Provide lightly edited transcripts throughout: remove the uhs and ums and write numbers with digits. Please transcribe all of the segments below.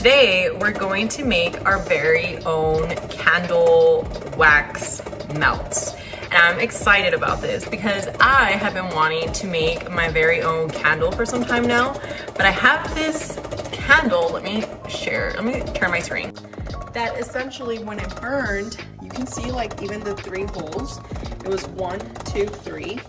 today we're going to make our very own candle wax melts. And I'm excited about this because I have been wanting to make my very own candle for some time now, but I have this candle, let me turn my screen. That essentially when it burned, you can see like even the 3 holes. It was 1, 2, 3.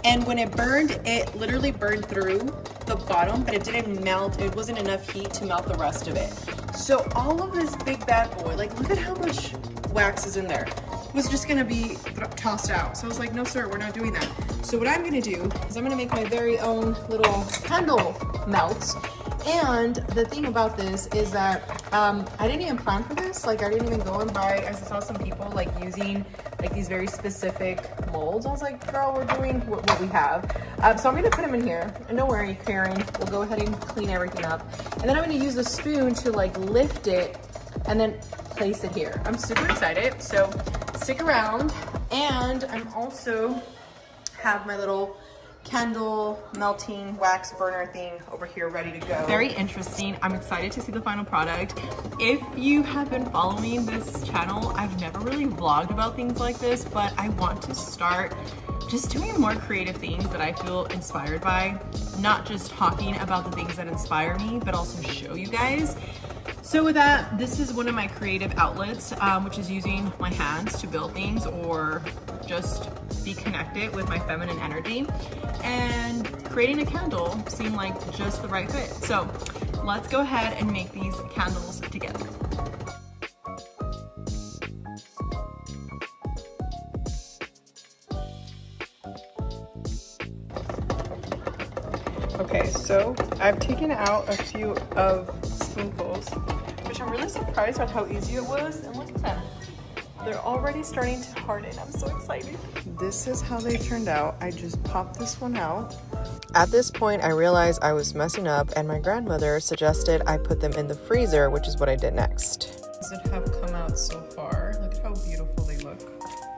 And when it burned, it literally burned through the bottom, but it didn't melt. It wasn't enough heat to melt the rest of it. So all of this big bad boy, like look at how much wax is in there, was just gonna be tossed out. So I was like, no sir, we're not doing that. So what I'm gonna do is I'm gonna make my very own little candle melts. And the thing about this is that I didn't even plan for this. Like I didn't even go and buy, I saw some people like using like these very specific molds. I was like, girl, we're doing what we have. So I'm gonna put them in here. And don't worry, Karen, we'll go ahead and clean everything up. And then I'm gonna use a spoon to like lift it and then place it here. I'm super excited, so stick around. And I'm also have my little candle melting wax burner thing over here ready to go. Very interesting. I'm excited to see the final product. If you have been following this channel, I've never really vlogged about things like this, but I want to start just doing more creative things that I feel inspired by, not just talking about the things that inspire me, but also show you guys. So with that, this is one of my creative outlets, which is using my hands to build things or just be connected with my feminine energy. And creating a candle seemed like just the right fit. So let's go ahead and make these candles together. Okay, so I've taken out a few of spoonfuls, which I'm really surprised at how easy it was. And look at them. They're already starting to harden. I'm so excited. This is how they turned out. I just popped this one out. At this point, I realized I was messing up and my grandmother suggested I put them in the freezer, which is what I did next. These that have come out so far. Look at how beautiful they look.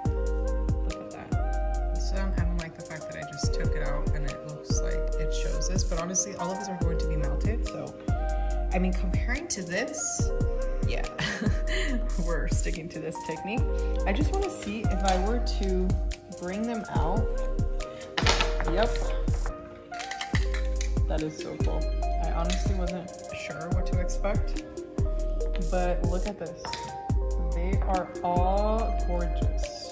Look at that. So I don't like the fact that I just took it out and it looks like it shows this, but honestly, all of these are going to be melted. So, I mean, comparing to this, yeah, we're sticking to this technique. I just want to see if I were to bring them out. Yep, that is so cool. I honestly wasn't sure what to expect, but look at this. They are all gorgeous.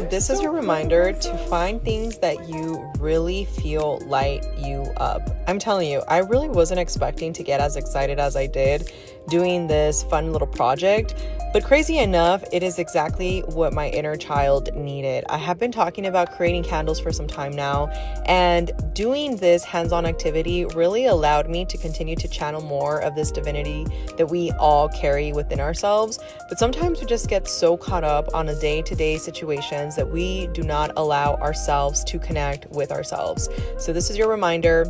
This is your reminder to find things that you really feel light you up. I'm telling you, I really wasn't expecting to get as excited as I did doing this fun little project, but crazy enough, it is exactly what my inner child needed. I have been talking about creating candles for some time now, and doing this hands-on activity really allowed me to continue to channel more of this divinity that we all carry within ourselves. But sometimes we just get so caught up on a day-to-day situations that we do not allow ourselves to connect with ourselves. So this is your reminder.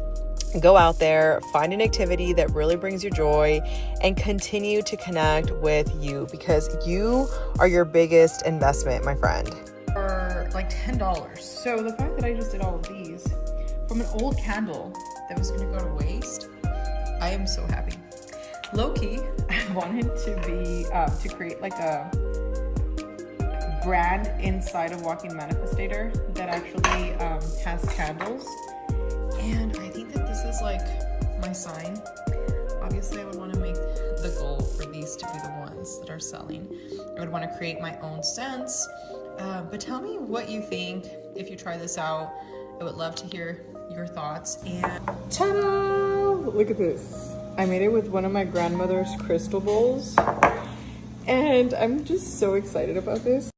Go out there, find an activity that really brings you joy, and continue to connect with you, because you are your biggest investment, my friend. For like $10. So the fact that I just did all of these from an old candle that was gonna go to waste, I am so happy. Low-key, I wanted to be to create like a brand inside of Walking Manifestator that actually has candles. And I think that this is like my sign. Obviously, I would want to make the goal for these to be the ones that are selling. I would want to create my own scents. But tell me what you think if you try this out. I would love to hear your thoughts. And ta-da! Look at this. I made it with one of my grandmother's crystal bowls. And I'm just so excited about this.